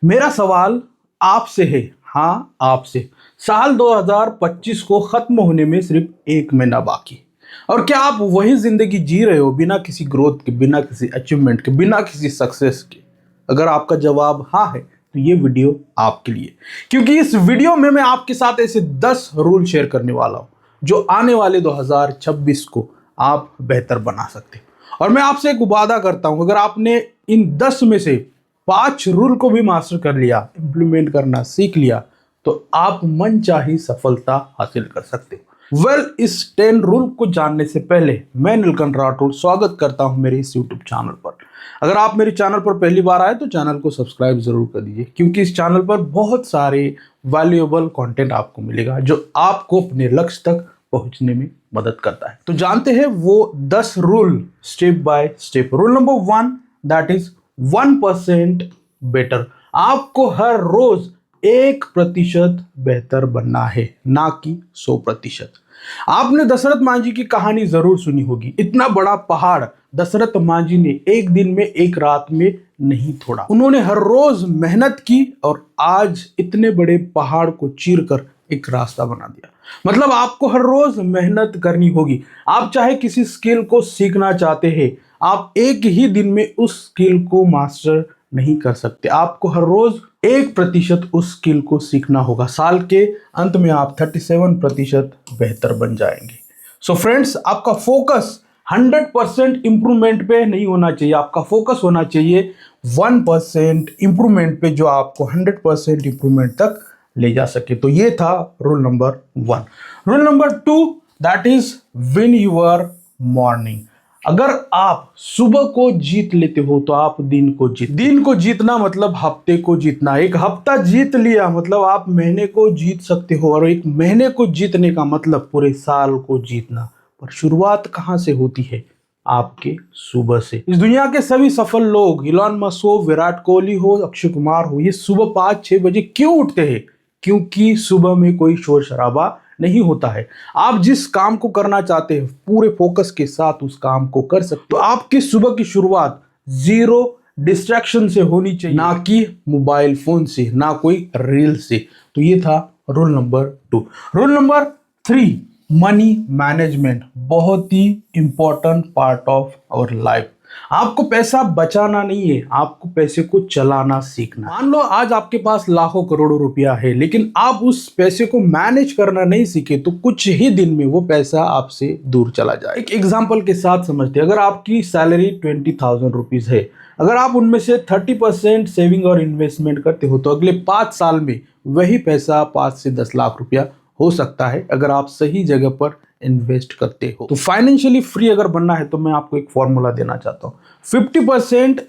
मेरा सवाल आपसे है, हाँ आपसे। साल 2025 को खत्म होने में सिर्फ 1 महीना बाकी, और क्या आप वही जिंदगी जी रहे हो बिना किसी ग्रोथ के, बिना किसी अचीवमेंट के, बिना किसी सक्सेस के? अगर आपका जवाब हाँ है तो ये वीडियो आपके लिए, क्योंकि इस वीडियो में मैं आपके साथ ऐसे 10 रूल शेयर करने वाला हूं जो आने वाले 2026 को आप बेहतर बना सकते हो। और मैं आपसे एक वादा करता हूं, अगर आपने इन 10 में से 5 रूल को भी मास्टर कर लिया, इंप्लीमेंट करना सीख लिया, तो आप मनचाही सफलता हासिल कर सकते हो। इस 10 रूल को जानने से पहले मैं नीलकंठ राठौड़ स्वागत करता हूं मेरे इस यूट्यूब चैनल पर। अगर आप मेरे चैनल पर पहली बार आए तो चैनल को सब्सक्राइब जरूर कर दीजिए, क्योंकि इस चैनल पर बहुत सारे वैल्यूएबल कंटेंट आपको मिलेगा जो आपको अपने लक्ष्य तक पहुंचने में मदद करता है। तो जानते हैं वो 10 rule step by step. Rule number 1, that is 1% better. आपको हर रोज 1% बेहतर बनना है, ना कि 100%। आपने दशरथ मांझी की कहानी जरूर सुनी होगी। इतना बड़ा पहाड़ दशरथ मांझी ने एक दिन में, एक रात में नहीं तोड़ा। उन्होंने हर रोज मेहनत की और आज इतने बड़े पहाड़ को चीरकर एक रास्ता बना दिया। मतलब आपको हर रोज मेहनत करनी होगी। आप चाहे किसी स्किल को सीखना चाहते हैं, आप एक ही दिन में उस स्किल को मास्टर नहीं कर सकते। आपको हर रोज 1% उस स्किल को सीखना होगा। साल के अंत में आप 37% बेहतर बन जाएंगे। सो फ्रेंड्स, आपका फोकस 100% इंप्रूवमेंट पे नहीं होना चाहिए। आपका फोकस होना चाहिए 1% इंप्रूवमेंट पे, जो आपको 100% इंप्रूवमेंट तक ले जा सके। तो ये था rule number 1। Rule number 2, that is win your morning. अगर आप सुबह को जीत लेते हो तो आप दिन को जीतना मतलब हफ्ते को जीतना। एक हफ्ता जीत लिया मतलब आप महीने को जीत सकते हो, और एक महीने को जीतने का मतलब पूरे साल को जीतना। पर शुरुआत कहां से होती है? आपके सुबह से। इस दुनिया के सभी सफल लोग, इलॉन मस्क हो, विराट कोहली हो, अक्षय कुमार हो, ये सुबह 5-6 बजे क्यों उठते हैं? क्योंकि सुबह में कोई शोर शराबा नहीं होता है। आप जिस काम को करना चाहते हैं पूरे फोकस के साथ उस काम को कर सकते। तो आपकी सुबह की शुरुआत 0 डिस्ट्रैक्शन से होनी चाहिए, ना कि मोबाइल फोन से, ना कोई रील से। तो ये था rule number 2। Rule number 3, money management. बहुत ही important part of our life. आपको पैसा बचाना नहीं है, आपको पैसे को चलाना सीखना। मान लो आज आपके पास लाखों करोड़ों रुपया है, लेकिन आप उस पैसे को मैनेज करना नहीं सीखे तो कुछ ही दिन में वो पैसा आपसे दूर चला जाए। एक एग्जांपल के साथ समझते हैं। अगर आपकी सैलरी 20,000 रुपीज है, अगर आप उनमें से 30% सेविंग और इन्वेस्टमेंट करते हो तो अगले 5 साल में वही पैसा 5 से 10 लाख रुपया हो सकता है, अगर आप सही जगह पर इन्वेस्ट करते हो। तो फाइनेंशियली फ्री अगर बनना है तो मैं आपको एक फॉर्मूला देना चाहता हूं। 50%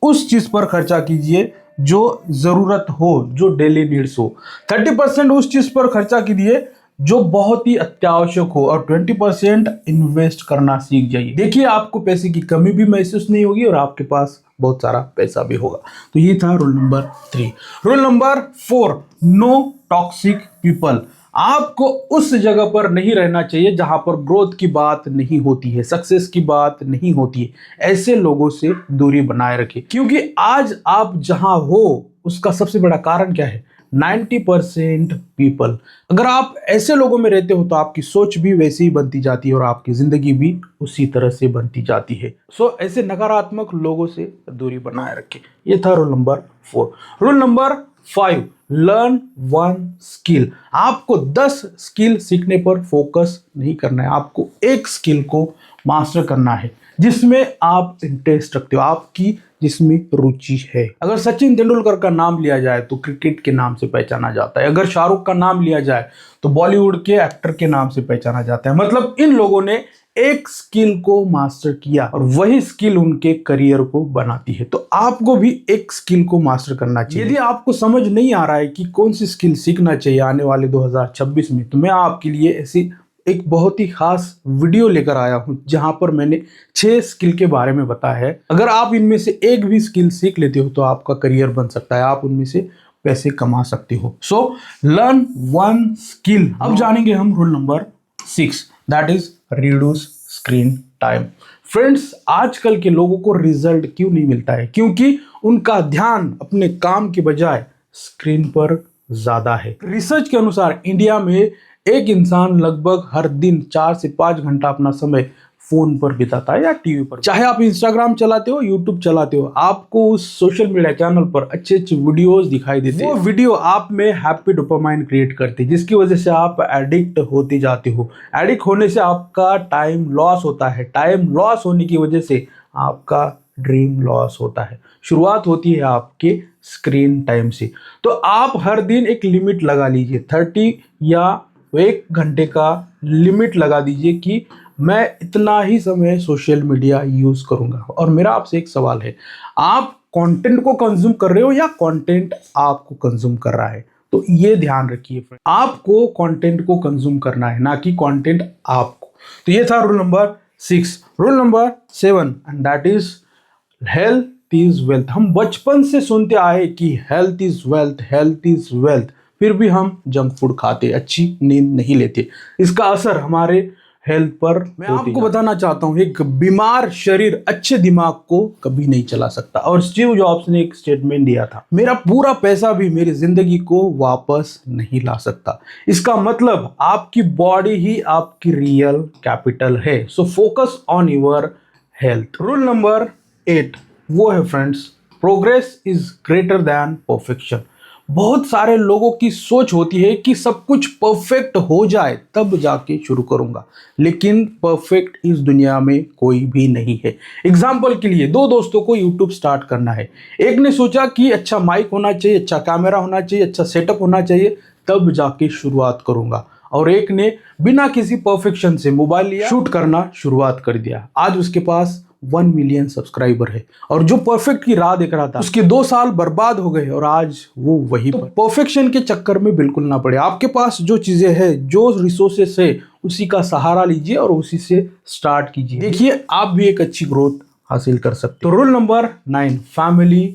उस चीज पर खर्चा कीजिए जो जरूरत हो, जो डेली नीड्स हो। 30% उस चीज पर खर्चा कीजिए जो बहुत ही अत्यावश्यक हो, और 20% इन्वेस्ट करना सीख जाइए। देखिए, आपको पैसे की कमी भी महसूस नहीं होगी और आपके पास बहुत सारा पैसा भी होगा। तो ये था rule number 3। Rule number 4, no toxic people. आपको उस जगह पर नहीं रहना चाहिए जहां पर ग्रोथ की बात नहीं होती है, सक्सेस की बात नहीं होती है। ऐसे लोगों से दूरी बनाए रखिए, क्योंकि आज आप जहां हो उसका सबसे बड़ा कारण क्या है? 90% पीपल। अगर आप ऐसे लोगों में रहते हो तो आपकी सोच भी वैसी ही बनती जाती है और आपकी जिंदगी भी उसी तरह से बनती जाती है। सो ऐसे नकारात्मक लोगों से दूरी बनाए रखें। ये था rule number 4। Rule number 5, learn 1 skill. आपको 10 स्किल सीखने पर फोकस नहीं करना है, आपको एक स्किल को मास्टर करना है जिसमें आप इंटरेस्ट रखते हो, आपकी जिसमें रुचि है। अगर सचिन तेंदुलकर का नाम लिया जाए तो क्रिकेट के नाम से पहचाना जाता है। अगर शाहरुख का नाम लिया जाए तो बॉलीवुड के एक्टर के नाम से पहचाना जाता है। मतलब इन लोगों ने एक स्किल को मास्टर किया और वही स्किल उनके करियर को बनाती है। तो आपको भी एक स्किल को मास्टर करना चाहिए। यदि आपको समझ नहीं आ रहा है कि कौन सी स्किल सीखना चाहिए आने वाले 2026 में, तो मैं आपके लिए ऐसी एक बहुत ही खास वीडियो लेकर आया हूं जहां पर मैंने 6 स्किल के बारे में बताया है। अगर आप इनमें से एक भी स्किल सीख लेते हो तो आपका करियर बन सकता है, आप उनमें से पैसे कमा सकते हो। So learn 1 skill. अब जानेंगे हम rule number 6, that is reduce screen time. Friends, आजकल के लोगों को रिजल्ट क्यों नहीं मिलता है? क्योंकि उनका ध्यान अपने काम के बजाय स्क्रीन पर ज्यादा है। रिसर्च के अनुसार इंडिया में एक इंसान लगभग हर दिन 4 से 5 घंटा अपना समय फोन पर बिताता है या टीवी पर। चाहे आप इंस्टाग्राम चलाते हो, यूट्यूब चलाते हो, आपको उस सोशल मीडिया चैनल पर अच्छे अच्छे वीडियोस दिखाई देते हैं। वो वीडियो आप में हैप्पी डोपामाइन क्रिएट करती है, जिसकी वजह से आप एडिक्ट होते जाते हो। एडिक्ट होने से आपका टाइम लॉस होता है। टाइम लॉस होने की वजह से आपका ड्रीम लॉस होता है। शुरुआत होती है आपके स्क्रीन टाइम से। तो आप हर दिन एक लिमिट लगा लीजिए, 30 या 1 घंटे का लिमिट लगा दीजिए कि मैं इतना ही समय सोशल मीडिया यूज करूंगा। और मेरा आपसे एक सवाल है, आप कंटेंट को कंज्यूम कर रहे हो या कंटेंट आपको कंज्यूम कर रहा है? तो ये ध्यान रखिए, आपको कंटेंट को कंज्यूम करना है, ना कि कंटेंट आपको। तो ये था rule number 6। Rule number 7, and that is health is wealth. हम बचपन से सुनते आए कि health is wealth, health is wealth, फिर भी हम जंक फूड खाते, अच्छी नींद नहीं लेते। इसका असर हमारे हेल्थ पर मैं आपको बताना चाहता हूं, एक बीमार शरीर अच्छे दिमाग को कभी नहीं चला सकता। और स्टीव जॉब्स ने एक स्टेटमेंट दिया था, मेरा पूरा पैसा भी मेरी जिंदगी को वापस नहीं ला सकता। इसका मतलब आपकी बॉडी ही आपकी रियल कैपिटल है। So focus on your health. Rule number 8 वो है friends, progress is greater than perfection. बहुत सारे लोगों की सोच होती है कि सब कुछ परफेक्ट हो जाए तब जाके शुरू करूंगा, लेकिन परफेक्ट इस दुनिया में कोई भी नहीं है। एग्जाम्पल के लिए, 2 दोस्तों को यूट्यूब स्टार्ट करना है। एक ने सोचा कि अच्छा माइक होना चाहिए, अच्छा कैमरा होना चाहिए, अच्छा सेटअप होना चाहिए, तब जाके शुरुआत करूंगा। और एक ने बिना किसी परफेक्शन से मोबाइल लिया, शूट करना शुरुआत कर दिया। आज उसके पास 1 मिलियन सब्सक्राइबर है। और जो परफेक्ट की राह देख रहा था, उसके 2 साल बर्बाद हो गए और आज वो वही। तो परफेक्शन के चक्कर में बिल्कुल ना पड़े। आपके पास जो चीजें हैं, जो रिसोर्सेस है, उसी का सहारा लीजिए और उसी से स्टार्ट कीजिए। देखिए, आप भी एक अच्छी ग्रोथ हासिल कर सकते। तो rule number 9, family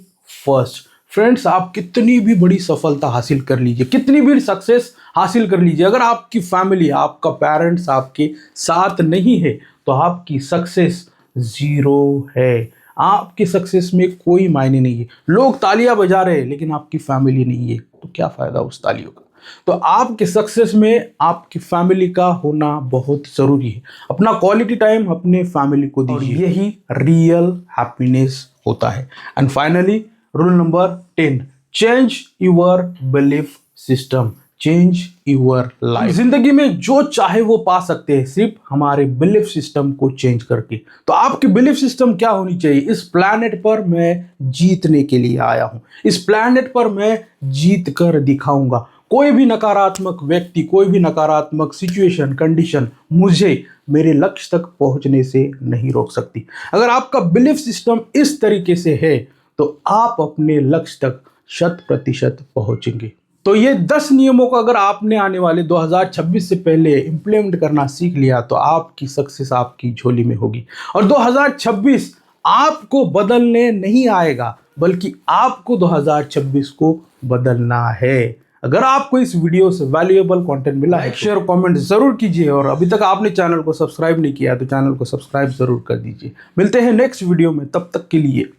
first. Friends, आप कितनी भी बड़ी सफलता हासिल कर लीजिए, कितनी भी सक्सेस हासिल कर लीजिए, अगर आपकी फैमिली, आपका पेरेंट्स आपके साथ नहीं है, तो आपकी सक्सेस 0 है। आपकी सक्सेस में कोई मायने नहीं है। लोग तालियां बजा रहे हैं लेकिन आपकी फैमिली नहीं है, तो क्या फायदा उस तालियों का? तो आपके सक्सेस में आपकी फैमिली का होना बहुत जरूरी है। अपना क्वालिटी टाइम अपने फैमिली को दीजिए, यही रियल हैप्पीनेस होता है। And finally rule number 10, change your belief system, change your life. जिंदगी में जो चाहे वो पा सकते हैं, सिर्फ हमारे बिलीफ सिस्टम को चेंज करके। तो आपकी बिलीफ सिस्टम क्या होनी चाहिए? इस प्लैनेट पर मैं जीतने के लिए आया हूं, इस प्लैनेट पर मैं जीत कर दिखाऊंगा। कोई भी नकारात्मक व्यक्ति, कोई भी नकारात्मक सिचुएशन, कंडीशन मुझे मेरे लक्ष्य तक पहुंचने से नहीं रोक सकती। अगर आपका बिलीफ सिस्टम इस तरीके से है, तो आप अपने लक्ष्य तक 100% पहुंचेंगे। तो ये 10 नियमों को अगर आपने आने वाले 2026 से पहले इंप्लीमेंट करना सीख लिया, तो आपकी सक्सेस आपकी झोली में होगी। और 2026 आपको बदलने नहीं आएगा, बल्कि आपको 2026 को बदलना है। अगर आपको इस वीडियो से वैल्यूएबल कंटेंट मिला है, शेयर कमेंट जरूर कीजिए। और अभी तक आपने चैनल को सब्सक्राइब नहीं किया तो चैनल को सब्सक्राइब जरूर कर दीजिए। मिलते हैं नेक्स्ट वीडियो में, तब तक के लिए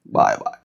बाय बाय।